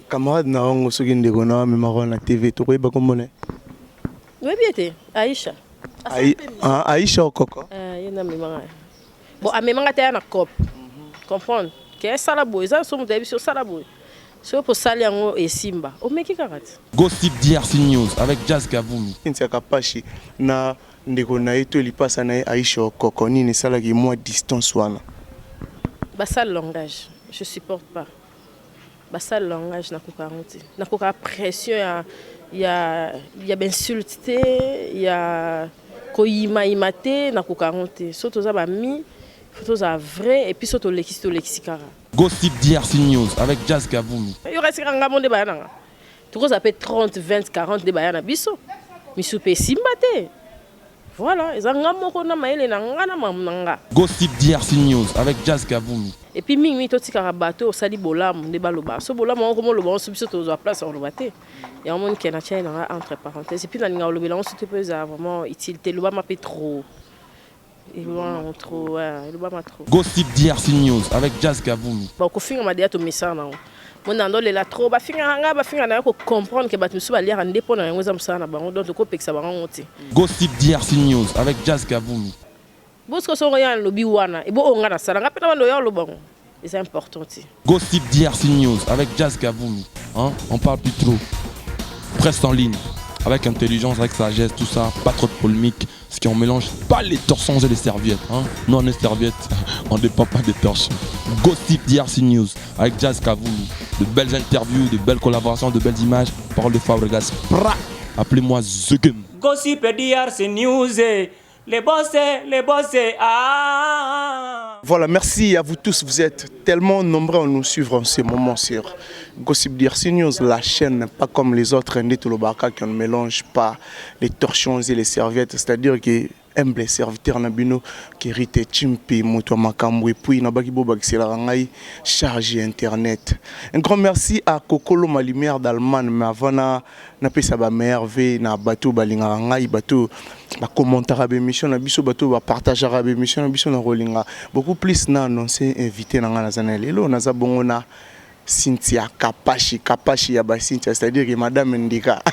Camarade na wango soki ndeko na memaro na TV tokoyeba komone. Oui bien Aïcha. Aïcha okoko. Yena memanga. Bon amemanga te na cop. Comprendre. Que sala boy, ça so muta biso sala boy. So pour saler yango et Simba. O meki karate. Gossip DRC News avec Jazz Kavulu. Kintia kapashi na ndeko na eto lipasa na Aïcha okoko nini sala ki moi distance wana. Basal langage, je supporte pas. Basal langage na kokaronte. Na koka pression il y a insulté, il y a koyima imate na kokaronte. Soto za ba mi, photo za vrai et puis soto lexikara. Gossip DRC News avec Jazz Kavulu. Yo reste nga monde ba na. Tu ko zape 30, 20, 40 de ba na biso. Mi soupe simbate. Voilà, ils ont moko na maele na ngana mamnanga. Gossip DRC News avec Jazz Kavulu. Et puis mingi toti karabato au sali bolam de baloba. So bolam on comme le bon subso to zo place on lobaté. Il y a un monde qui na tient entre parenthèses. Et puis na nga lo bilan on peut vraiment utilité le ba m'a trop. Il va trop, il va trop. Gossip DRC News avec Jazz Kavulu. Ba ko finga ma dia to message na. Mon andole la trop ba finga na ko comprendre que ba musu ba lire ndé pona ngo za musana bango donc ko pekisa bango ngoti. Gossip DRC News avec Jazz Kavulu. Bosko so rien lobi wana e bo onga na sala ngapena bando ya lo bango. C'est important. Gossip DRC News avec Jazz Kavulu. Hein? On parle plus trop. Presse en ligne. Avec intelligence, avec sagesse, tout ça. Pas trop de polémique. Ce qui on mélange pas les torsons et les serviettes. Hein? Non, les serviettes, on ne dépend pas des torsons. Gossip DRC News avec Jazz Kavulu. De belles interviews, de belles collaborations, de belles images. Parole de Fabregas. Appelez-moi Zegem. Gossip DRC News. Les boss, ah. Voilà, merci à vous tous. Vous êtes tellement nombreux à nous suivre en ce moment sur Gossip DRC News, la chaîne, pas comme les autres Ndetulobaka qui ne mélange pas les torchons et les serviettes, c'est-à-dire que humble serviteur nabino qui hérite chimpi moto makambo et puis nabaki boba qui la rangai charge internet. Un grand merci à Kokolo ma lumière d'Allemagne mais avant na pesa ba merveille na bateau balinga rangai bateau ba commentaire ba émission na biso bateau ba partager ba émission na biso na rolinga beaucoup plus na annoncé invité na ngana zanelelo na za bongona Cynthia Kapashi ya ba Cynthia, c'est-à-dire que madame Ndika.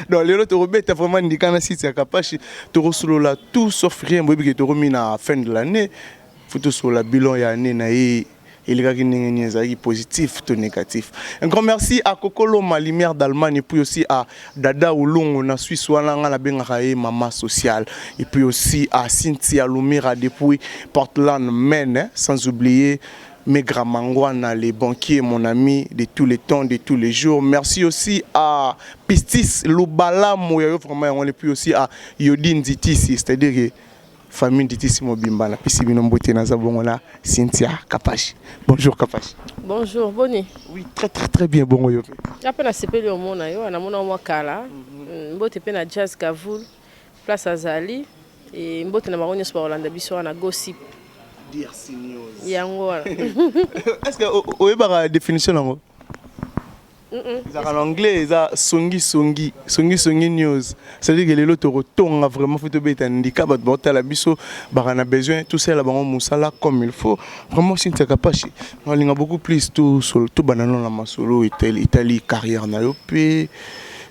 Donc les autres rebêtes vraiment Ndika na Cynthia Kapashi, tu reçois là tout sauf rien bobi que tu remis à fin de l'année. Photo sur la bilan ya année na il y a qui positif tout négatif. Un grand merci à Kokolo ma lumière d'Allemagne et puis aussi à Dada Oulongo na Suisse wana na benga maman sociale et puis aussi à Cynthia Lumira depuis Portland, Maine, sans oublier mes gramangwana, les banquiers, mon ami de tous les temps, de tous les jours. Merci aussi à Pistis Lubala Moyo, vraiment, et puis aussi à Yodine Ditisi, c'est-à-dire que famille Ditisi Mobimbala, puis si binombote Nazabongola, Cynthia Kapashi. Bonjour Kapashi. Bonjour, Boni. Oui, très bien, bon yo. Après la CPL au monde, na mona wakala, mbote pe na Jazz Kavulu, place Azali, et mbote na maronya sport Hollande biso na Gossip DRC News. Yango. Est-ce que vous avez la définition en anglais, c'est songi news. C'est-à-dire que les autres retournent vraiment fait être un handicap, la biso, on a besoin tout ça là moussala comme il faut. Vraiment si tu es capable, on a beaucoup plus tout sur tout bananon la masolo Italie carrière na yo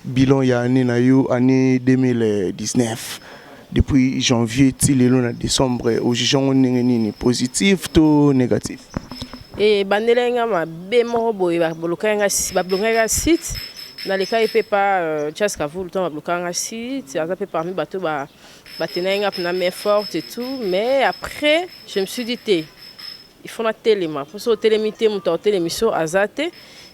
bilan ya année 2019. Depuis janvier, décembre, au jugeant positif ou négatif. Et bandelenga ma bemo boy ba blokanga site dans les cas il peut pas Jazz Kavulu temps blokanga site ça peut parmi bateau ba tenenga na main forte et tout mais après je me suis dit il faut na téléma pour so télémité mon télémission azate il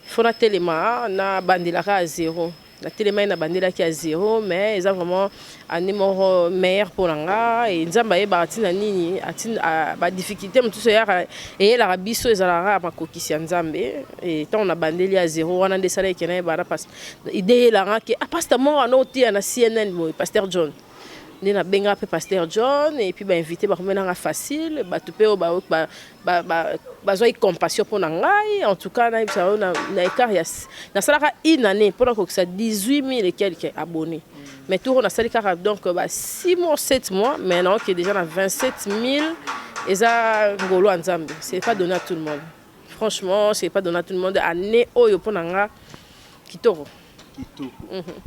faut na téléma na bandelaka à zéro. La téléma na bandela qui à zéro mais ils ont vraiment un numéro meilleur pour l'anga et nzamba e bati na nini atina ba difficulté tout ça et la biso ezalaka ma kokisi nzambe et tant on a bandeli à zéro on a des salaires qui na ba passe idée la que pasteur mo na oti na CNN mo pasteur John ni na benga pe pasteur John et puis ba invité ba komena facile ba tupé ba zo compassion pour ngai en tout cas na écart ya na salaka une année pendant que ça 18 000 et quelques abonnés mais tout on a salika donc 6 mois 7 mois maintenant qui est déjà à 27 000 et ça ngolo nzambe c'est pas donné à tout le monde franchement c'est pas donné à tout le monde année oyo ponanga kitoko.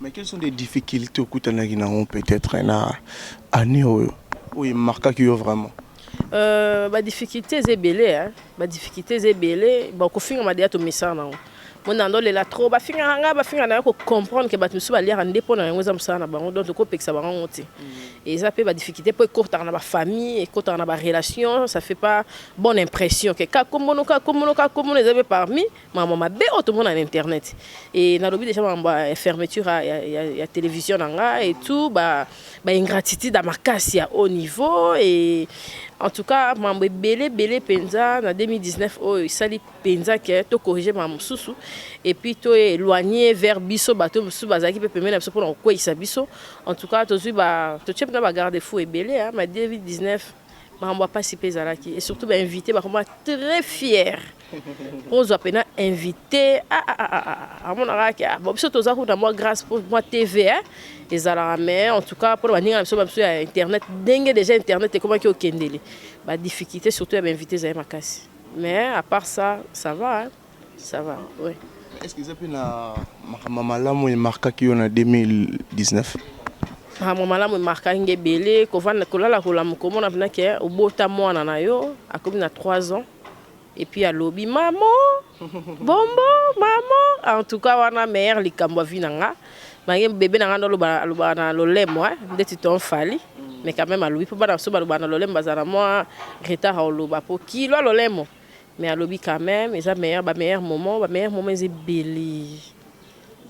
Mais quelles sont les difficultés au Koutanagi peut-être na année oyo marqué qui vraiment difficulté c'est belé hein difficulté c'est belé ko finga ma dia to misa na mon andole la trop finga na ko comprendre que batu musu ba lire ande pona yango za musana bango donc ko pekisa bango ti et ça peut difficulté pour courte na ba famille et courte na ba relation ça fait pas bonne impression que comme les avait parmi maman ma be tout le monde en internet et na lobby déjà ma fermeture ya télévision nanga et tout ingratitude à makasi à haut niveau et en tout cas mambo belé penza na 2019 sali penza que to corriger ma mususu et puis to éloigner vers biso bato mususu bazaki pe pemena biso pour ko isa biso en tout cas to tu na ba garder fou et belé hein ma 2019 mambo pas si pezalaki et surtout invité comme très fier on a peine invité à mon araki bon biso to za ko na moi grâce pour moi TV hein les alarmes en tout cas pour venir sur internet dingue déjà internet et comment qui au kendele ba difficulté surtout à inviter za makasi mais à part ça ça va hein ça va ouais. Est-ce que ça peut na mamalamu et marqué qui en 2019 mamalamu marqué ngebele ko vana ko lala ko la ko mona bina ke obota mwana na yo akomi na 3 ans et puis à lobby maman bombo maman en tout cas wana mère likambo vinanga Marie bébé n'a pas le lait moi ndeti ton fali mais quand même à lui pour pas so ba le lait bazara moi retard au loba pour qui le lait mo mais à lobby quand même et ça meilleur moment c'est belé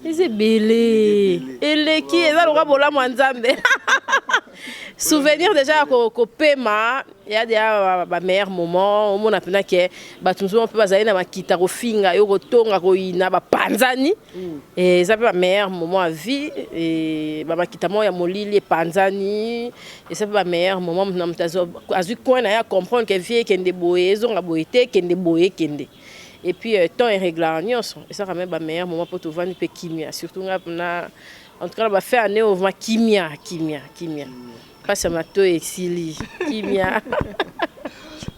c'est belé et les qui est là le rabola mo nzambe souvenir déjà ko pema il y a des meilleur moment au monde apena que batumzo on peut bazaina na makita ko finga yo ko tonga ko ina ba panzani et ça peut meilleur moment à vie et ba makita mo ya molili panzani et ça peut meilleur moment na mtazo azu coin na ya comprendre que vie kende boye zo nga boyete kende boye kende et puis temps et réglant et ça quand même ba meilleur moment pour tout vendre pe kimia surtout na en tout cas va faire année au kimia pas ça mato exili kimia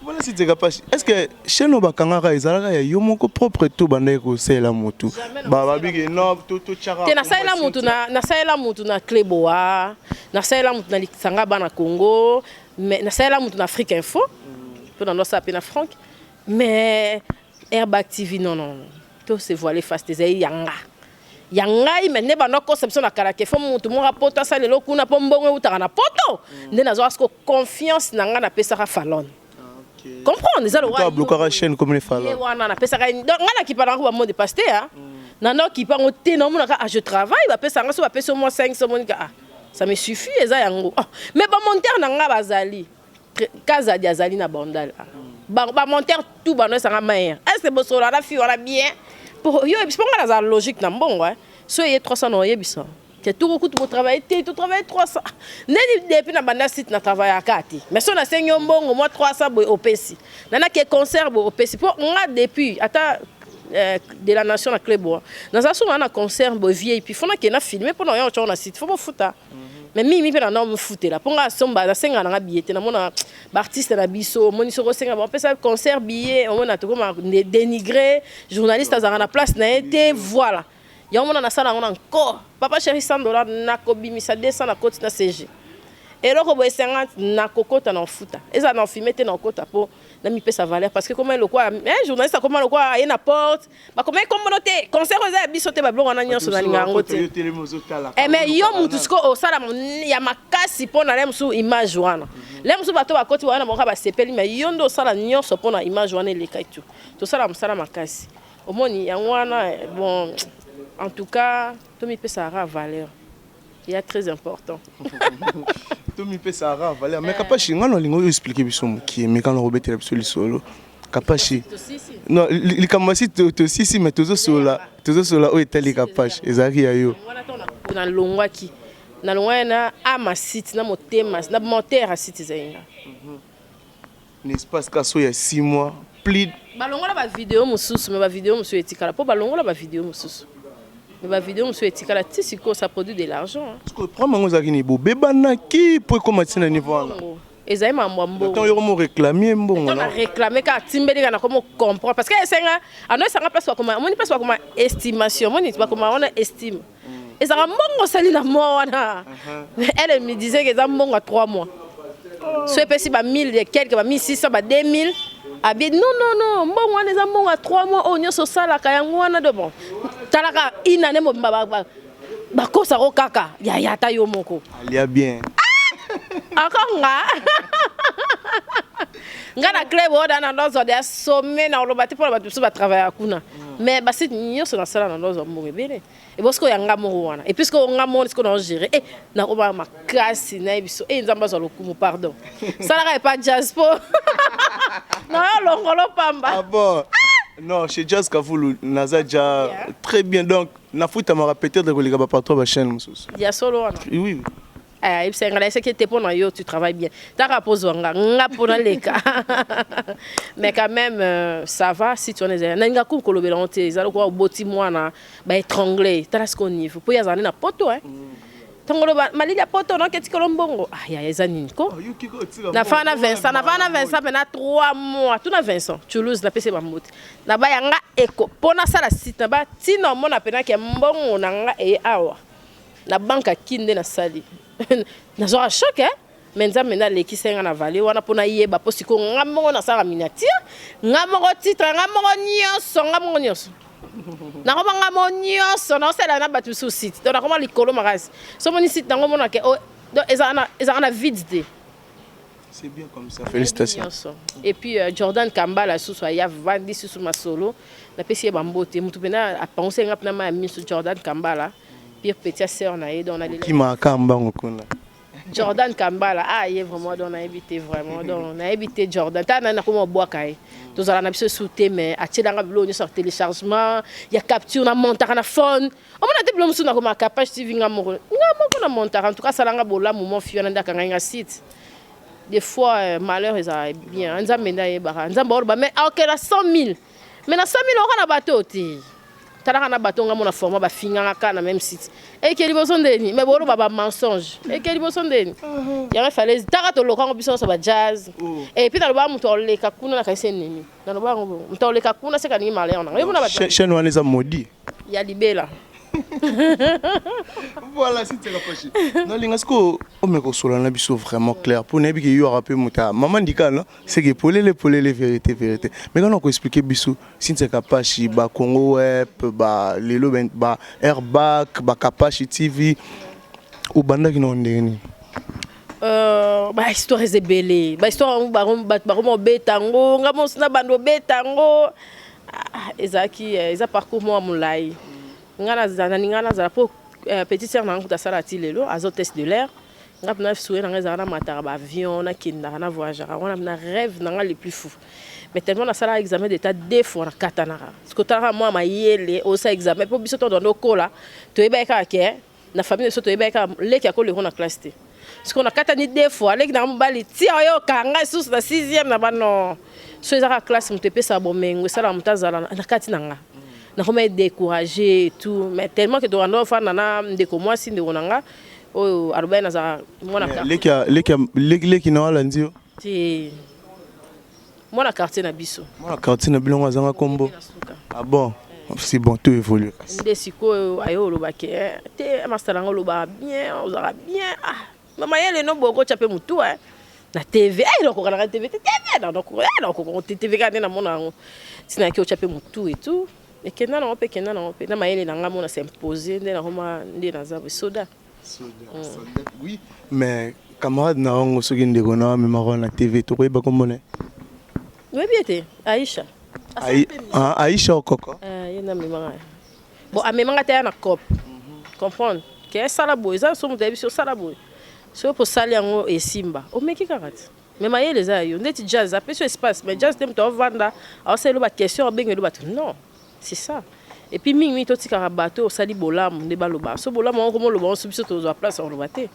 voilà si tu capable est-ce que chez nos bakangara ezalaka ya yo moko propre to bande ko sela motu ba bigi no to chara te na sela motu na Kleboa na sela motu na Lisanga bana Congo mais na sela motu na Afrique Info pour dans ça na Franck mais Airbag TV non to se voiler face des yangai mais ne ba no conception na karake fo mutu mo rapporta ça lelo kuna po mbongo utaka na poto nde nazo asko confiance na nga na pesa ka falon comprendre ça le roi bloquer chaîne comme les falon wana na pesa ka nga na ki pa na ko mot de pasteur hein na no ki pa ngote no mo na je travaille ba pesa nga so ba pesa mo 500 monika ça me suffit eza yango mais ba monteur na nga bazali kaza dia zali na bandal ba monteur tout ba no ça nga maire est-ce que bosola la fille wala bien yo c'est pas la logique na mbongo hein so y 300 no yebisa que tout beaucoup tu travailler 300 depuis na banda site na travail akati mais so na senyo mbongo moi 300 boy opesi nana ke concert boy opesi pour nga depuis ata de la nation na Kleboa na ça so na concert boy vie et puis faut na ke na filmer pour na yo na site faut futa mais mimi pe na me fouter là pour nga somba na senga na billet na mona ba artiste na biso moni so senga ba pesa concert billet on a tout comme dénigrer journaliste à la place na été voilà ya mona na sala on encore papa chéri $100 na ko bimisa 200 na côté na CG et loko boy 50 na kokota na futa eza na filmer te na kota po na mi pesa valeur parce que comment le quoi journaliste comment le quoi il na porte ba comment communauté concert oza biso te ba blongo na nyonso na linga ngote mais yo mutu sko o sala ya makasi pona lemsu image wana lemsu bato ba koti wana mo ka ba sepeli mais yo ndo sala nyonso pona image wana le kaitu to sala msala makasi omoni ya wana bon en tout cas to mi pesa valeur il est très important. Tout mi peut ça valeur mais kapashi ngano lingo expliquer biso muki mais quand on rebete absolu solo kapashi non li kamasi to si mais tozo sola o etali kapashi ezaki ya yo na longwaki na longwana ama site na motema na moteur à site zainga l'espace kaso ya 6 mois plus balongola ba vidéo mususu mais ba vidéo mususu etikala po balongola ba vidéo mususu mais ba vidéo mususu etikala tisiko ça produit de l'argent parce que prend mango zakini bo bebana ki pour commencer na niveau ezali mambo mbongo tant yo mo réclamer mbongo on a réclamé ka timbeli kana comme comprendre parce que esenga ano esanga place bakoma moni place bakoma estimation moni bakoma on estime ezanga mbongo sali na mo wana elle me disait que ça mbongo à 3 mois so epesi ba 1000 et quelques ba 1600 ba 2000 abi non mbongo wana eza mbongo à 3 mois o nyoso sala ka yango wana de bon talaka inane mo ba kosa ko kaka ya ta yo moko alia bien akanga ngana club oda na ndozo de sommet na olobati pour ba tusu ba travailler kuna mais ba sit nyoso na sala na ndozo mbongo bele et parce que yanga mo wana et puisque on nga mo ce qu'on a géré et na oba makasi na biso et nzamba zo lokumu pardon ça là pas jazz po non longolo pamba ah bon non chez Jazz Kavulu naza déjà très bien donc na futa mara peut-être que les gars pas trop ba chaîne mususu ya solo wana oui il s'est engagé c'est que t'es pour yo tu travailles bien ta rapose nga pour les cas mais quand même ça va si tu en es na nga ku kolobela on te zalo ko boti mwana ba étrangler ta ce qu'on niveau pour yazana na poto hein tongolo ba malili ya poto non que ti kolombongo ah ya ezanini ko na fana Vincent pena 3 mois tout na Vincent Toulouse na pese ba mbote na ba yanga eko pona sala site na ba tino mona pena ke mbongo na nga e awa na banka kinde na sali na zo choc hein mais nzambe na leki senga na vale wana pona yeba posi ko ngamongo na sala miniature ngamongo titre ngamongo nyonso na ko ngamongo nyonso na sala na batu sous site donc na ko likolo makasi so moni site nango mona ke ezana vide. C'est bien comme ça, félicitations. Et puis Jordan Kambala sous ya vandi sous ma solo na pesi ba mbote mutu pena a penser ngapna ma mi sous Jordan Kambala pire petite sœur na on a qui m'a kambango kuna Jordan Kambala ah il est vraiment on a évité vraiment donc on a évité Jordan ta na ko mo boa kai to zala na biso souté mais a tshela ngablo ni sur téléchargement ya capture na monter na phone on a déblo musu na ko ma capage TV ngamoko na monter en tout cas ça la ngabola moment fiona ndaka nga site. Des fois, malheur, ils bien. Ils ont mené mais ok, la 100 000. Mais la 100 000, on a un bateau. Tu as un bateau, on a formé, on a fini dans même site. Et qu'il y a besoin de mais bon, on a un mensonge. Et qu'il y a besoin de il a fallu. Tu as un local, on a jazz. Et puis, tu as le les kakuna, c'est ennemi. Tu as les kakuna, c'est un malheur. Chez nous, on les a maudits. Il y a libé là. Voilà, c'est très rapproché. Non, les gars, on me console, on a biso vraiment clair. Pour ne pas qu'il y ait un peu de maman dit que c'est que pour les vérités. Mais quand on peut expliquer biso, si c'est capable, bah Congo Web, bah Lelo, bah Airbag, bah Kapashi TV, ou banda qui n'ont rien. Bah histoire est belle. Bah histoire on betango, ngamos na bando betango. Ezaki, eza parcours moi moulai. Ngana za pour petite sœur na nguta sala tilelo azo test de l'air ngapna soué na ngeza na matara ba avion na kinda na voyageur on a rêve na les plus fou mais tellement na sala examen d'état deux fois na katanara ce que tara moi ma yele au sa examen pour biso to do kola to ebeka ke na famille so to ebeka leki akole ko na classe T ce qu'on a katani deux fois leki na mbali ti yo kanga sous na 6e na bano so ezaka classe mtepe sa bomengo sala mutazala na kati nanga na comment décourager et tout mais tellement que dorando fa nana ndeko moi si ndeko nanga o arba na za mona leki na wala ndio ti mona quartier na biso mona quartier na bilongo zanga kombo ah bon c'est bon tout évolue ndesiko ayo lo baké te masteranga lo ba bien on aura bien ah mama yele no boko chape mutu na TV donc on regarde TV donc on TV garder na mona tina ki o chape mutu et tout. Et que non, on na mayele nanga mona s'imposer ndé na homa ndé na za soda. Oui, mais camarade na ongo soki ndeko na me maro na TV to koyeba komone. Oui bien Aïcha. Aïcha okoko. Yena me mara. Bon a me manga ta na cop. Comprendre que sala boy ça so mudabi so sala boy. So pour sali yango e simba. O meki karate. Mais mayele za yo ndeti jazz a peso espace mais jazz dem to vanda. Alors c'est le ba question bengelo ba non. C'est ça. Et puis mingi to tika bateau sali bolam de baloba. So bolam on comme le bon subso to zo place on le baté.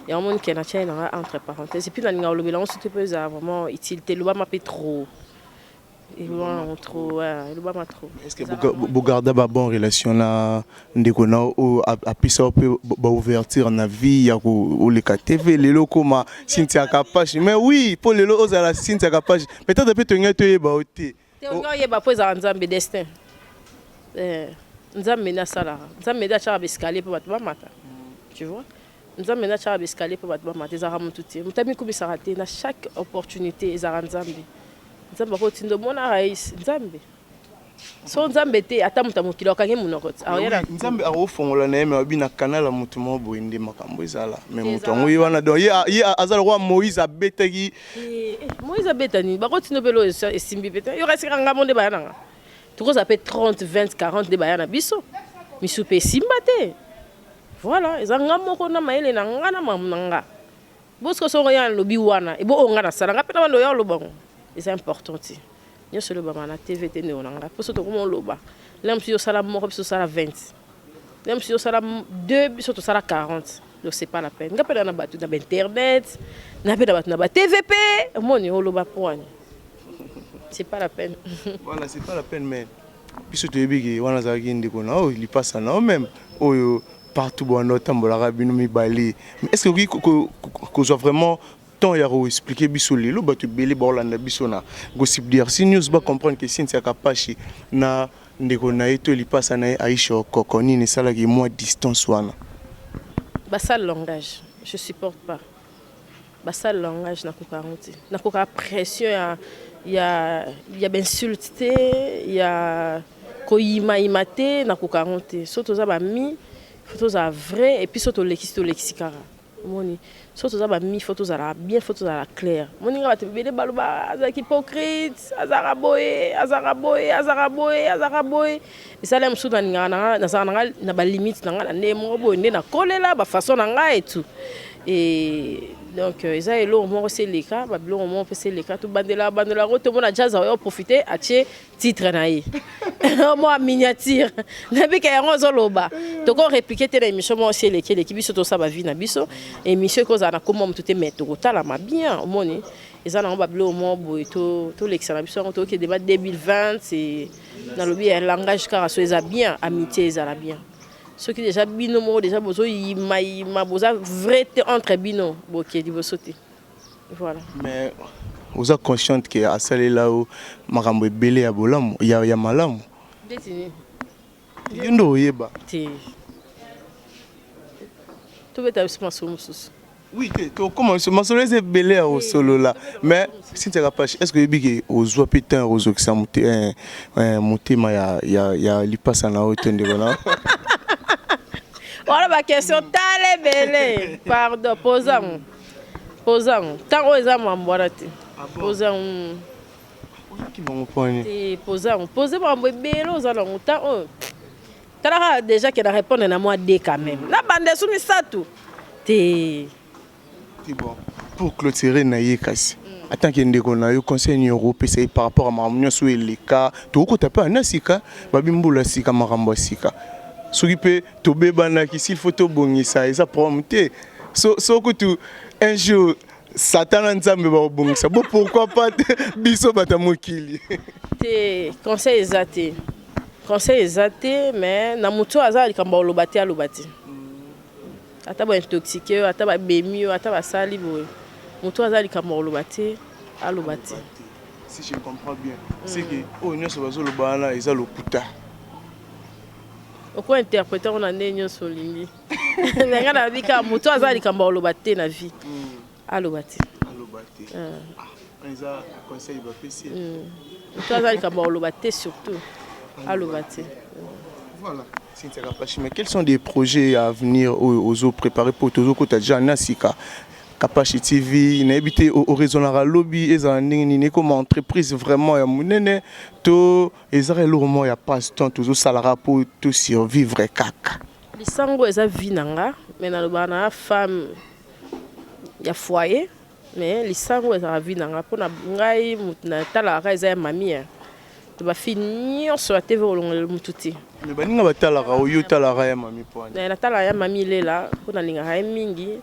Et on monte que na chaîne entre parenthèses et puis na nga lobela on se peut vraiment utilité le ba mapé trop. Il loin trop, ouais, il loin trop. Est-ce que vous gardez une bonne relation là, après ça, peut ouverture dans la vie, ou les TV, les locaux, Cynthia Kapashi. Mais oui, pour les locaux, la Cynthia Kapashi. Peut-être que tu as été baoté. Tu as été baoté pour Nzambe destin. Nzambe na sala. Nzambe na chara escalier pour battre mata. Tu vois? Nzambe na chara escalier pour battre mata. Ils ont tout été. Mutami kubi sarate na chaque opportunité ils ont Nzambe. Nzambe ko tindo mona rais Nzambe. So Nzambe te ata mutamukilo akange munokoti. Nzambe arofongola na yeme abina kanala mutu mo boinde makambo ezala. Mais mutu ngui wana do ye azala roi Moïse abetaki. Moïse abetani bako tindo belo esimbi beta. Yo resika ngamonde bayana. Tout ça peut 30, 20, 40 de bayana biso. Misupe simba te. Voilà, ils ont ngamoko na maele na ngana mamnanga. Bosko so rien lobi wana e bo onga na sala ngapena bando ya lobongo. C'est important. Nous sommes là, na TV, nous sommes là. Pour ce que nous sommes là, nous sommes là, nous sommes là 20. Nous sommes là 2, nous sommes là 40. Donc ce n'est pas la peine. Nous sommes là sur Internet, nous sommes là sur TVP. Ce n'est pas la peine. Voilà, ce n'est pas la peine, mais puisque tu es bien, il passe à même. Partout, on mais est-ce que vous avez vraiment tant ya expliquer biso lelo ba tu belé bolanda biso na gossip dire si news ba comprendre que Cynthia Kapashi na ndeko na eto li passa na Aisha kokoni ne sala ki moi distance wana ba ça langage je supporte pas ba ça langage na ko karonti na ko ka pression ya insulté ya ko imate na ko karonti surtout ça ba mi photos à vrai et puis surtout lexikara moni surtout ça ba mi photos à bien photos à clair moni nga ba bele baluba azaki hypocrite azaraboye et ça l'aime soudan nga na ba limite na nemo bo ne na kolela ba façon nga et tout et donc ils a elo mo c'est les cas ba bilo mo c'est les cas tout bandela roto mona jazz a profiter a tie titre na yi moi miniature na bi ka yango loba to ko répliquer te na émission mo c'est les qui biso to ça ba vie na biso émission ko za na comment tout te mettre ko tala ma bien moni ils a na ba bilo mo bo to l'excellent biso to ke débat 2020 c'est dans le bien langage car so ils a bien amitié ils a bien ceux qui déjà binomo déjà bozo ma boza vrai entre bino boké di bosoté voilà mais vous êtes consciente que à celle là où makambo belé ya bolamu ya malamu détini ndo yeba ti tout beta sous oui to comment ce masolo c'est belé au solo là mais si tu Kapashi est-ce que bigi ozo putain ozo qui ça monter motema ya li passe na haute ndeko voilà ma question tale belé pardon posant tant aux âmes boirate posant qui vont prendre et posant poser moi belé aux allons tant tala déjà que la répondre na moi dé quand même la bande soumis ça tout t'es bon pour clôturer na yekasi attends qu'il ndeko na yo conseil européen c'est par rapport à mamunyo sur les cas to ko taper na sika babimbula sika makambo sika soki pe to bebana ki s'il faut to bongisa et ça prompter so que tu un jour Satan nzambe ba bongisa bon pourquoi pas biso batamokili te conseil exaté mais na muto azali kamba olobati alobati ata ba intoxiqué ata ba bemi ata ba sali boy muto azali kamba olobati alobati si je comprends bien c'est que oh nyoso bazo lobana eza lokuta oko interpréter on a nenyo solingi nga na bika muto azali kamba olobati na vie alobati eza conseil ba pesi muto azali kamba olobati surtout alobati voilà Cynthia Kapashi mais quels sont des projets à venir aux autres préparés pour tous autres déjà nasika Kapashi TV na habité au raisonnara lobby et en comme entreprise vraiment ya munene to ezara lourement ya passe-temps toujours salara pour tout survivre kaka lisango eza vinanga mais na lobana femme ya foyer mais lisango eza vinanga pona ngai mutna talaka eza mami to ba finir sur la TV olongole mututi mais baninga batalaka oyo talaka ya mami pona na tala ya mami lela pona linga ha mingi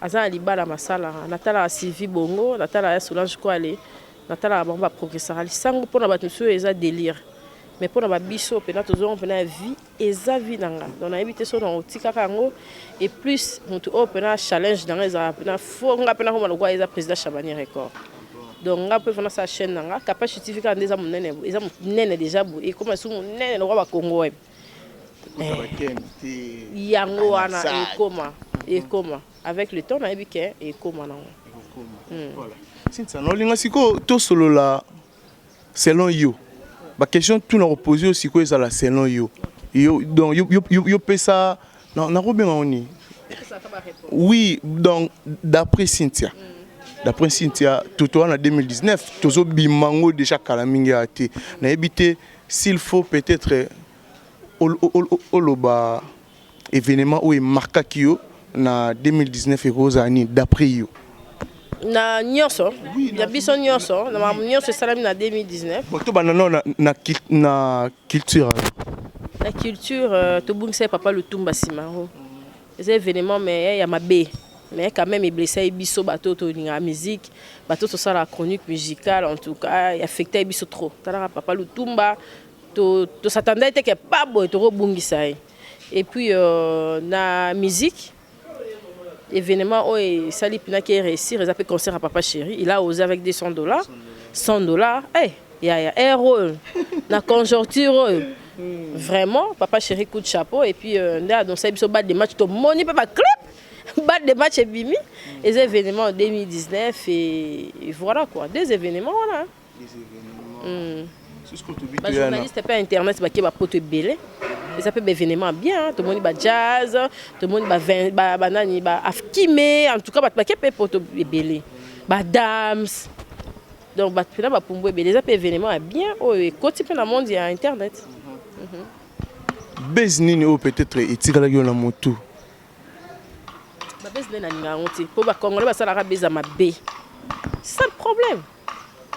azana libala masala natala Sylvie Bongo natala ya Solange Kwale natalaka bango baprogressera lisango mpona bato mosusu eza délire mais mpona babiso mpena tozonga mpena vie eza vie na nga donc nayebi te so na otikaka yango et plus motu oyo mpena challenge na nga ezala mpena fo nga mpena komona lokwa eza président Chabani Record donc nga mpe fana sa chaîne na nga Kapashi TV kaka nde eza monene déjà boye ekoma su monene lokwa bakongo web yango wana ekoma avec le temps nayebi ke ekoma nango Cynthia nolinga siko tosolola selon yo ba question tout na reposer aussi quoi ça la selon yo donc yo pesa na robenga oni oui donc d'après Cynthia tout en 2019 tozo bimango déjà kala mingi ate na ebité s'il faut peut-être oloba événement ou marqué kio na 2019 et Rosani d'après yo na nyonso ya biso nyonso na mamu nyonso salami na 2019 to banana na culture to bungisa papa Lutumba Simaro c'est événement mais ya mabe mais quand même il blessé biso bato to la musique bato to ça la chronique musicale en tout cas il affectait biso trop tala papa Lutumba to s'attendait que pas boy to bungisa et puis na musique événement où Sali Pina qui réussi il a fait concert à Papa Chéri il a osé avec des $100 hey il y a héros la conjoncture vraiment Papa Chéri coup de chapeau et puis là donc ça bat des matchs to money pas clip bat des matchs et bimi les événements en 2019 et voilà quoi des événements là les journalistes pas internet bah qui va pote belé et ça peut des événements bien tout le monde jazz tout le monde banani afkime en tout cas bah qui peut pote belé bah dames donc bah puis là bah pour belé ça peut événements bien oh et côté dans le monde il y a internet beznini ou peut-être etikala yo na motu bah beznini na ngangote pour ba congolais ba sala rabeza mabe c'est ça le problème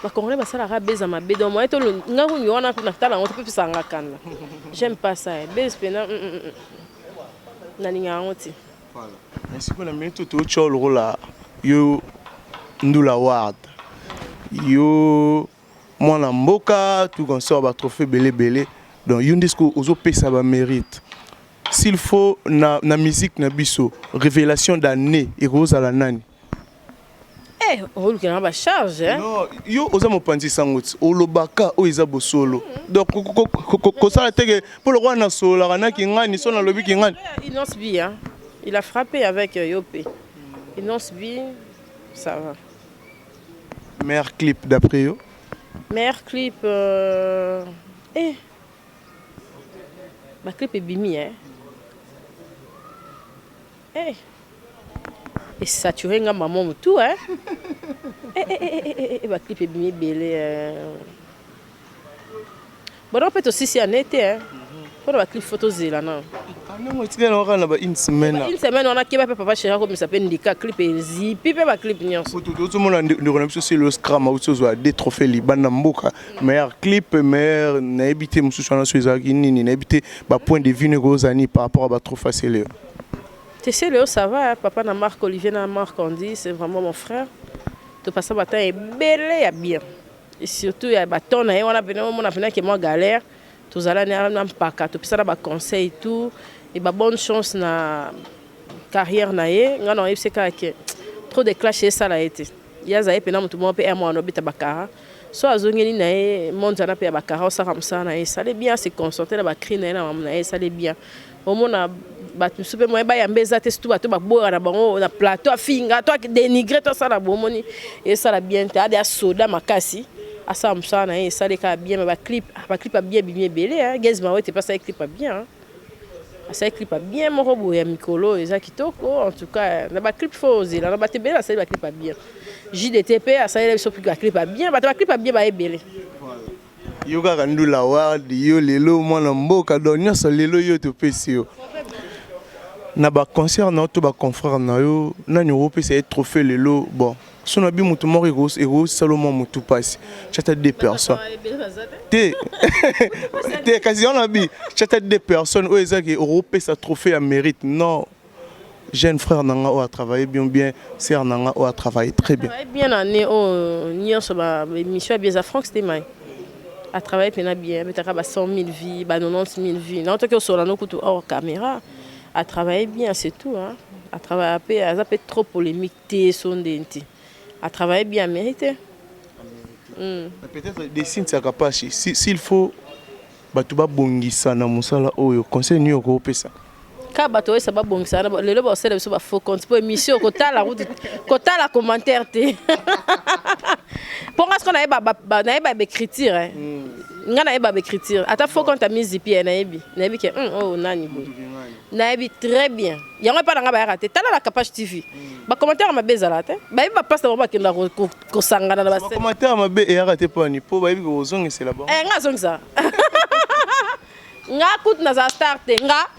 ba congolais ba sala rabeza mabe donc moi to ngangu ni wana na tala ngote pe sanga kana j'aime pas ça bezpena na ngangote voilà merci pour la minute to cholo la yo ndula ward yo mwana mboka tout comme ça ba trophée belé donc yundisco ozo pesa ba mérite s'il faut na musique na biso révélation d'année et rose à la nani on veut qu'il y ait une charge non yo oza mopanzi sangoti olobaka o eza bosolo donc ko sala teke pour le roi na solo kana ki ngani sona lobi ki ngani Innocent Bi hein il a frappé avec Yopé Innocent Bi ça va meilleur clip d'après yo meilleur clip ma clip est bimi hein et saturé nga maman tout hein ma clip est bimi belé bon on peut aussi si en été hein pour la clip photo zela non une semaine on a qui va Papa Chéri comme ça s'appelle Ndika clip et zipi pe ba clip nyonso tout le monde ndiko sur le scram ou sur des trophées libana mboka meilleur clip meilleur na habité mususu na so ezaki nini na habité ba point de vue Rosani par rapport à ba trophée Céléo Céléo ça va hein? Papa na Marc Olivier na Marc Andy c'est vraiment mon frère to passer bataille est belé ya bien et surtout ya baton na on a venu que moi galère tous allons na mpaka to pisa na ba conseil tout et ba bonne chance na carrière na ye nga na FC que trop de clash et ça l'a été ya za epena mutu mo pe mo no bita bakara so azongeli na ye monde na pe bakara ça comme ça na ye ça allait bien se concentrer na ba cri na ye ça allait bien au mona batu super mo ba ya mbeza te tout batu ba boya na bango na plateau afinga toi dénigrer toi ça la bomoni et ça la bien te ada soda makasi asa msana et ça les cas bien mais ba clip a bien belé hein Gezma ouais t'es pas ça clip pas bien hein ça clip pas bien mon robot ya mikolo et ça kitoko en tout cas na ba clip fausse là na ba te belé ça ba clip pas bien JDTP ça il so plus clip pas bien ba clip pas bien ba belé yo ka ndula ward yo lelo mwana mboka donc nyoso lelo yo to pesio na ba concert na to ba confrère na yo na nyo pesa trophée lelo bon son abi mutu moko ego Salomon mutu passe chata deux personnes te quasi on abi chata deux personnes o ezaki europé sa trophée à mérite non jeune frère Nanga a travaillé bien, sœur Nanga a travaillé très bien. Bien année au sur ma mission bien à Franck c'était mai. A travaillé bien, mais t'as 100 000 vies, 90 000 vies. Non, tant que sur la hors caméra, a travaillé bien, c'est tout. Hein. A travaillé, a pas trop polémique, son denti. A travaillé bien, mérité. Peut-être des signes ça capable. S'il faut, batuba bongisa na musala oyo conseil ni oko pesa. Ka bato ça ba bongisa na lelo ba sele so ba faux compte pour émission kota la route kota la commentaire té. Pour ce qu'on a ba écriture hein. Ngana ba écriture. Ata faux compte a mis zipi na yebi. Na yebi ke oh nani boy. Na yebi très bien. Yango pa nga ba raté. Tala la capage TV. Ba commentaire ma bezala té. Ba yebi ba passe ba ke na ko sangana na ba sele. Commentaire ma be e raté pas ni po ba yebi ko zongi c'est là-bas. Nga zongi ça. Nga kout na za start nga.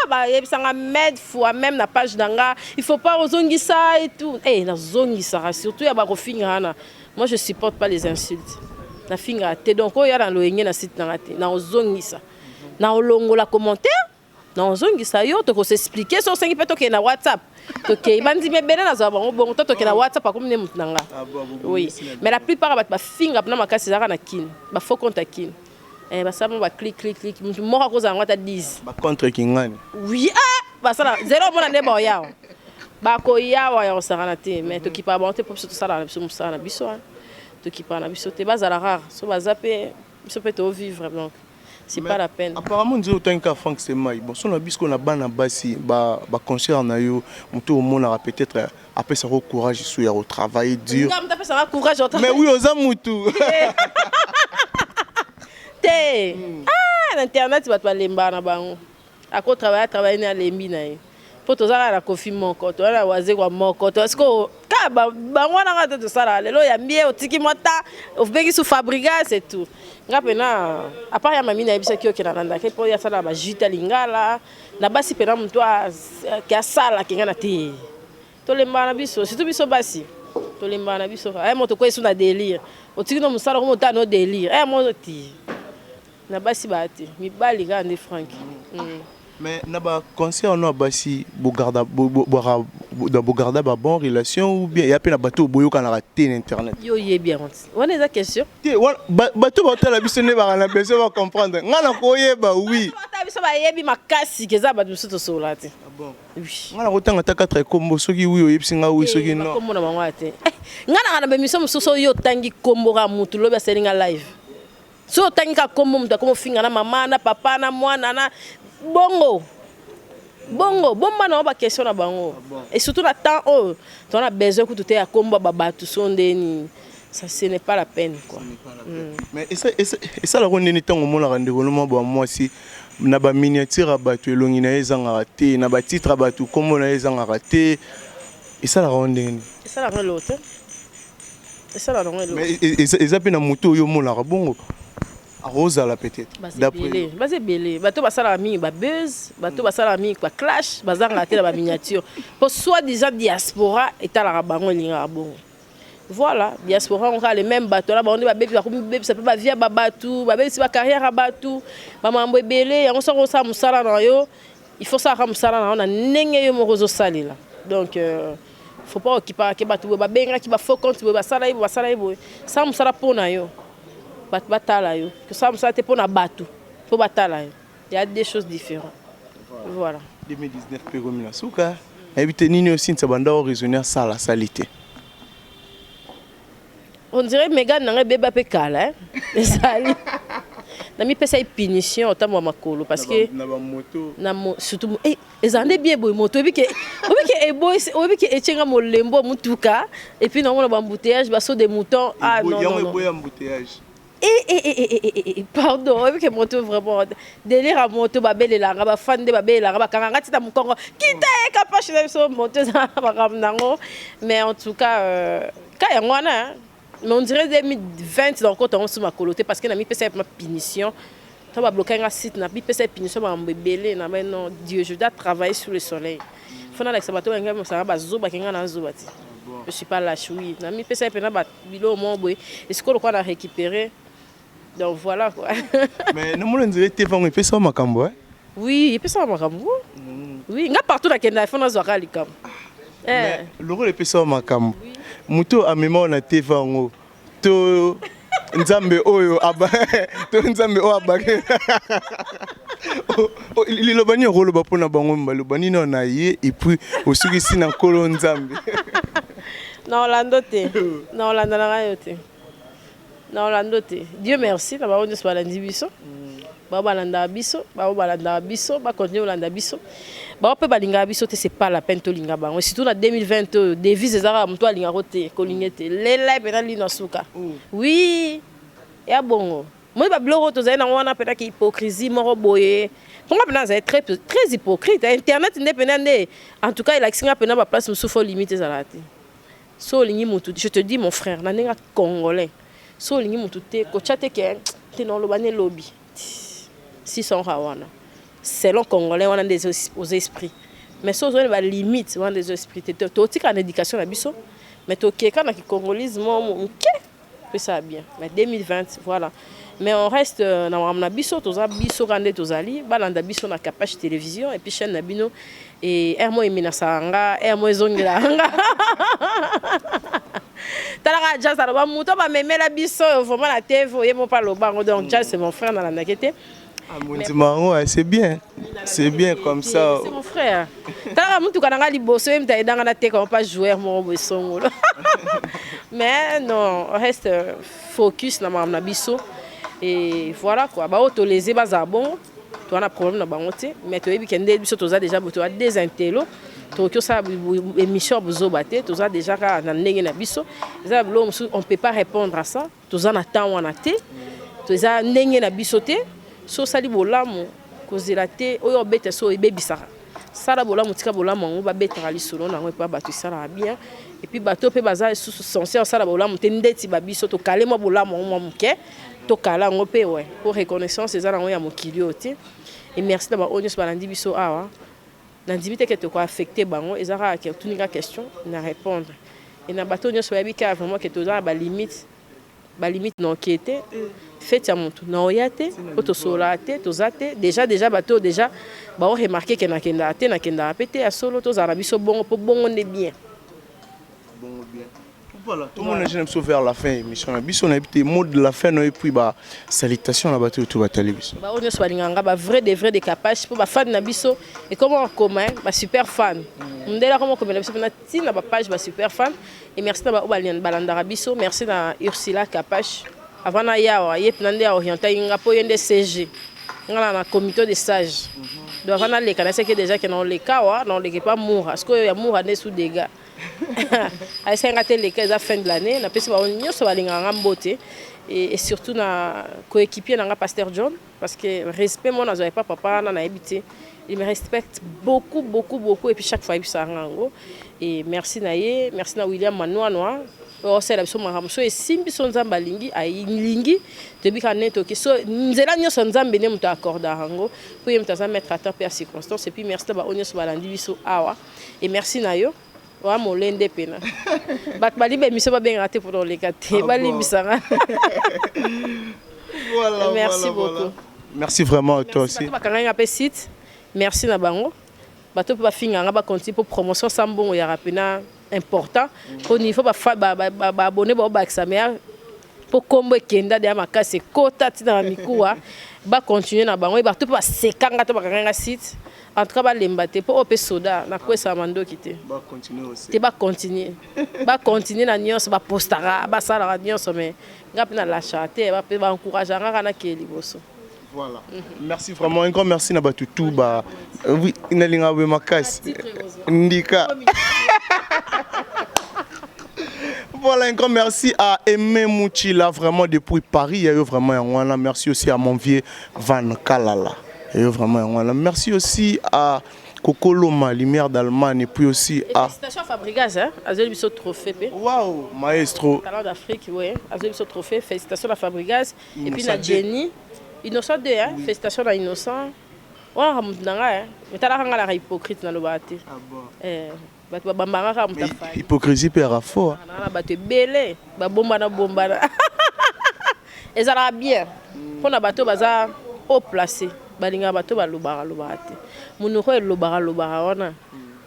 Bah yebisanga med fois même na page d'anga il faut pas ozongi ça et tout na zongi ça surtout ya ba kofinga na moi je supporte pas les insultes na finga te donc o ya na loyenge na site na te na ozongi ça na olongola commentaire na ozongi ça yo to ko s'expliquer so sengi peto ke na WhatsApp to ke bandi me bena na za bango bon to ke na WhatsApp comme ne mutnanga oui mais la plupart ba finga na makasi zaka na kin ba faux compte kin bah ça va clic moi à cause en ta 10 ba contre kingani oui bah ça zéro mon ande ba ya ba ko ya wa ya sarana te mais to qui pas bonté pour tout ça là na biso to qui pas na biso te bas à la rare so ba zapper so peut au vivre donc c'est pas la peine apparemment nous autant qu'à Franck c'est mai bon son abisco na bana basi ba concert na yo muto au monde peut-être après ça courage sur ya au travail dur mais oui aux amutu l'internet va te lemba na bango ako travailler na lembi na ye po tozala na kofi moko to na waze kwa moko to est-ce que ka bango na ngata to sala lelo ya mbie otiki mota ofbengi su fabrica c'est tout ngapena à part ya mami na yebisa ki okena nanda ke po ya sala ba jita lingala na basi pena mtu ki asala kinga na te to lemba na biso surtout biso basi to lemba na biso ay moto ko esu na délire otiki no musala ko mota no délire ay mo ti na basi bati mi bali gande Franck mais na ba concert no basi bogarda ba bonne relation ou bien ya pe na bato boyo kana raté internet yo bien on est à question ti bato ba la biso ne ba na besoin ba comprendre ngana ko yeba oui bato biso ba yebi makasi keza bato biso to sola te bon oui ngana ko tanga ta 4 kombo soki oui oyebsinga oui soki non kombo na bango ate ngana ba mission musoso yo tangi kombo ka mutu lobi aselinga live so tangika kombo mtu akomo finga na mama na papa na mwana na bongo bomba na ba question na bango et surtout la temps on a besoin que tout est à kombo baba tout sondeni ça ce n'est pas la peine quoi mais et ça la ronde tango mona rande ko mo moi si na ba miniature abatu elongi na ezanga raté na ba titre abatu kombo na ezanga raté et ça la ronde et ça la ronde l'autre et ça la ronde l'autre mais et ça pe na moto yo mona bongo Rosa là peut-être d'après basé belé bato basala mi ba buzz bato basala mi ba clash bazanga te ba miniature pour soi-disant diaspora et la bango linga bon voilà diaspora on a les mêmes bateaux là on ba bébé ça peut pas via babatu ba bébé si ba carrière à batu ba mambo belé on sort ça musala na yo il faut ça musala na on a nenge yo morozo sali là donc faut pas occuper que batu ba benga ki ba faux compte ba sala ibo ça musala pona yo batala yo que ça me te pour na batu faut batala yo il y a des choses différentes voilà 2019 pegomina suka habite nini aussi nsabanda au raisonner ça la salité on dirait Megan na beba pe kala sali na mi pesa punition autant makolo parce que na ba moto na surtout ezande bien boy moto obi ke etchenga molembo mutuka et puis na on ba embouteillage ba so des moutons non embouteillage pardon, oui que moto vraiment délire à moto babel la ba fan de babel la ba kanga tita mukongo kita e capache de so moto za ba nango mais en tout cas ka ya ngwana mais on dirait 2020 donc quand on se ma coloté parce que na mi pesa ma punition to ba bloquer un site na mi pesa punition ba mbebele na mais non Dieu je dois travailler sous le soleil fona la sabato ngam ça ba zuba kinga na zuba ti je suis pas lâche oui na mi pesa pena ba bilo mo boy est-ce qu'on a récupérer. Donc voilà quoi. Mais nous on dirait que tu vas ça makambo hein. Oui, et puis ça m'a oui, nga partout na kenda fona zo kali kam. Le rôle est pesant makam. Muto amema na TV ngo. To nzambe oyo aba to nzambe o abake. Il le bani rôle ba pona bango mbalo bani na ye et puis osuki sina kolo nzambe. Na Orlando te. Na Orlando na yote. Na Orlando te. Dieu merci, na ba on se balandi biso. Ba balanda biso, ba balanda biso, ba continuer balanda biso. Ba pe balinga biso te c'est pas la peine to linga ba. Surtout na 2020 devise ezara mto alinga rote ko lingete. Lela pe na lino suka. Oui. Ya bongo. Moi ba bloro to zaina wana pe ta ki hypocrisie moro boye. Pour moi c'est très hypocrite. Internet indépendant en tout cas il a xinga pe na ba place musu faut limiter zalati. So lingi mutu, je te dis mon frère, na nenga congolais. So lingi mutu te ko chate ke te no lo bane lobby. 600 rawana. Selon congolais on a des aux esprits. Mais so on a limite on a des esprits. To tika en éducation na biso, mais to keka na ki congolisme mon que ça bien. Mais 2020 voilà. Mais on reste na biso to za biso rande to zali, balanda biso na capage télévision et puis chaîne na bino et ermo emina sanga, ermo ezongela. Talaka jazz alors muto ba memela biso vraiment la TV yemo pas lo bango donc jazz c'est mon frère dans la nakete. C'est bien. C'est bien comme ça. C'est mon frère. Talaka mutu kananga liboso yem ta edanga na te comme pas joueur mo bosongo. Mais non, on reste focus na biso et voilà quoi. Ba auto les baza bon, tu as un problème na bangote, mais tu yebi kende biso toza déjà tu as des intello. Tokyo ça émission bozo baté, toza déjà ka na ndenge na biso. Ça on peut pas répondre à ça. Toza na temps wana te. Toza ndenge na biso te. So sali bolamu kozela te oyo bete so ebebisaka. Sala bolamu tika bolamu ngo ba betaka lisolo na ngo pa batu sala bien. Et puis bato pe baza censé sala bolamu te ndeti ba biso to kalema bolamu ngo muke. To kala ngo pe ouais. Pour reconnaissance ezala ngo ya mokili ote. Et merci d'abord onyos balandi biso awa. N'indimite que te quoi affecté bango ezara ke tuninga question na répondre. Et na bato onyos ba bika vraiment que toza ba limite non qui était fait ya montu na oyate auto solate tozate déjà bato déjà ba remarquer que na kenda pété à solo to za biso bongo po bongo ne bien. Bongo bien. Voilà, tout le monde j'aime vers la fin émission na biso na habité mode de la fin et puis ba salutation na bato tout batali biso. Ba on so balinganga ba vrai des capables pour ba fan na biso et comment en commun ba super fan. Ndela comment comme na biso na tina ba page ba super fan et merci na ba balanda biso, merci na Ursula Capache. Avant na yawa yep nande orienté nga po yende CG. Ngala na comité de sage. Donc avant na le kana c'est que déjà que non les cas wa non les pas mourir parce que ya mourir ne sous dégâts. À 50 les cas à fin de l'année na pesi ba onyo so balinganga mbote et surtout na coéquipier na pasteur John parce que respect moi na pas papa na habité. Il me respecte beaucoup et puis chaque fois il ça rango et merci naye, merci na William Manoa. Oh c'est la biso maramso et simbi son nzamba lingi lingi te bika neto ke so nzela nyoso nzambe ne muta accorda rango pour y mtaza mettre à temps per circonstance et puis merci ba onyos balandi biso awa et merci na yo wa molende pena bat bali be miso ba ben raté pour les katé bali bisanga. Voilà merci beaucoup. Merci vraiment à toi aussi. Ba kanga pe site merci na bango bato pa finga nga ba continuer pour promotion sambongo ya rapena important au niveau ba abonné ba examen pour combo kenda de makase kota tina mikuwa ba continuer na bango ba tout ba sekanga to ba kanga site en tout cas ba lembate pour op soda na kwesa mando kité ba continuer aussi te ba continuer na nyonso ba postara ba sala nyonso mais ngap na la chate ba encourager nga na keli boso. Voilà. Merci vraiment, un grand merci na batu tout ba oui inalinga we makasi ndika. Voilà, un grand merci à Aimé Mouchila vraiment depuis Paris, il y a eu vraiment un merci aussi à mon vieux Van Kalala. Il y a eu vraiment un merci aussi à Kokoloma, lumière d'Allemagne et puis aussi à félicitations à Fabregas hein, à Zélibiso trophée. Waouh, maestro. Talent d'Afrique, oui, à Zélibiso trophée, félicitations à Fabregas et puis à Jenny. Innocent 2, hein? Félicitations à Innocent. On a mais t'as la hypocrite dans le bâti. Ah bon? Hypocrisie perd à fort. On a battu belé, bomba. Et ça va bien. On a battu bazar haut placé. balinga bato balobaka te monoko elobaka wana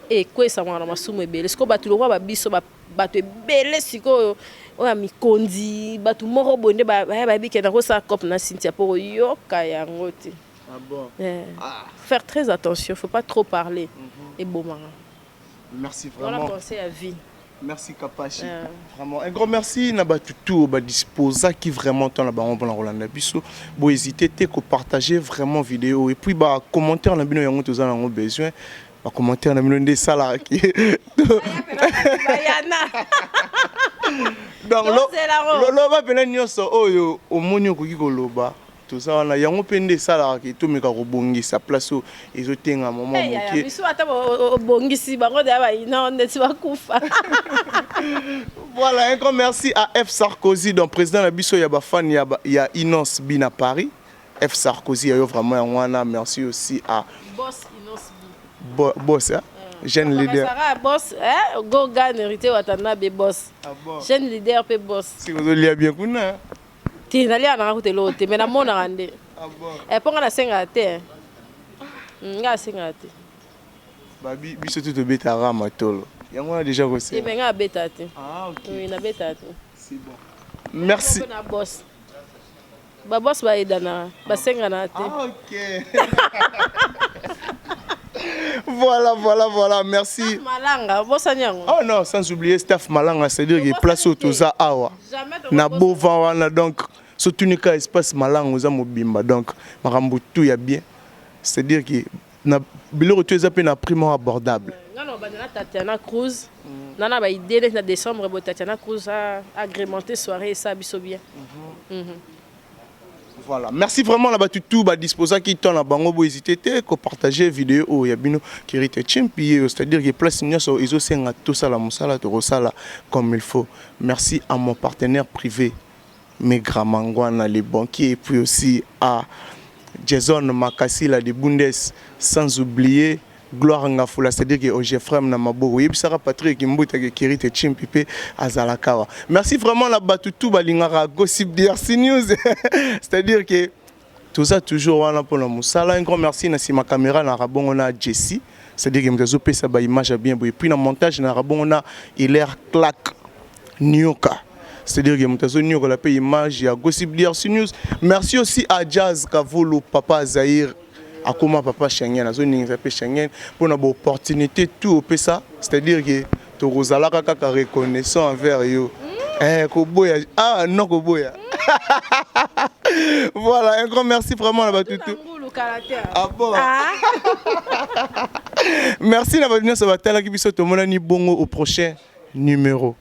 ekwesama na masumu ebele sikoyo bato lokwa babiso bato ebele sikoyo oyo mikondi bato moko boye nde bayebi kenda kosala cope na Cynthia mpo koyoka yango te. Faire très attention, faut pas trop parler et bon. Merci vraiment. Voilà penser à vie. Merci Kapachi. Vraiment un grand merci na batutu ba disposa qui vraiment tant la baron na Rolanda biso. Bo hésiter te ko partager vraiment vidéo et puis ba commentaire na bino yango tozana ngo besoin. Ba commentaire na bino nde sala ki. Donc lo ba pena nyoso oyo omoni okoki koloba. Tout ça on a yango pende sala ki to meka ko bongisa place ezotenga moment moké. Biso ata bongisi bango da ba ina ndeti bakufa. Voilà, un grand merci à F Sarkozy, donc président de Bisso, il y a Inos Bin à Paris. F Sarkozy, il y a vraiment un wana. Merci aussi à Boss Inos Bin. Boss, hein? Jeune leader. Boss, hein? Goga Nerité Watanabe Boss. Jeune leader pe boss. Si vous voulez bien kuna. Ti nali ana ko te lote, mais na mona rande. Ponga na senga te. Nga senga te. Babi Bisso tout beta rama tolo. Yango a déjà reçu. Et benga beta te. OK. Oui, na beta te. C'est bon. Merci. Na boss. Ba boss ba idana, ba senga na te. OK. Voilà, merci. Malanga, boss anyango. Oh non, sans oublier staff Malanga, c'est-à-dire qu'il place au toza awa. Na bovan wana donc surtout ni ka espace Malanga oza mobimba donc makambo tout ya bien. C'est-à-dire que na biloko tu ezapé na prix abordable. Non, banana Tatiana Cruz. Nana ba idée na décembre bo Tatiana Cruz a agrémenté soirée et ça biso bien. Voilà, merci vraiment la batutu ba disposa qui ton na bango bo hésiter te ko partager vidéo o ya bino qui rite chimpi, c'est-à-dire que place nyoso izo senga tout ça la musala to rosala comme il faut. Merci à mon partenaire privé Megramangwana les banquiers et puis aussi à Jason Makasi la de Bundes, sans oublier Gloire Ngafula, c'est-à-dire que Ogefrem Namabo, Yebsara Patrick Kimbuta Kirite Chimpipe Azalakawa. Merci vraiment la batutu balingara gossip DRC News. C'est-à-dire que tout ça toujours wana pour la musala. Un grand merci na si ma caméra na rabon on a Jessie. C'est-à-dire que mtazo pesa ba image bien et puis na montage na rabon on a Hilaire Clark Nyoka. C'est-à-dire que mtazo Nyoka la paye image ya gossip DRC News. Merci aussi à Jazz Kavulu Papa Zahir. À comment papa Schengen, à zone Schengen, pour une opportunité tout au PSA, c'est-à-dire que tu as reconnaissant envers eux. Ah non, Koboya. Voilà, un grand merci vraiment là-bas tout. Ah bon? Merci d'avoir venu sur la télé qui puisse te montrer bongo au prochain numéro.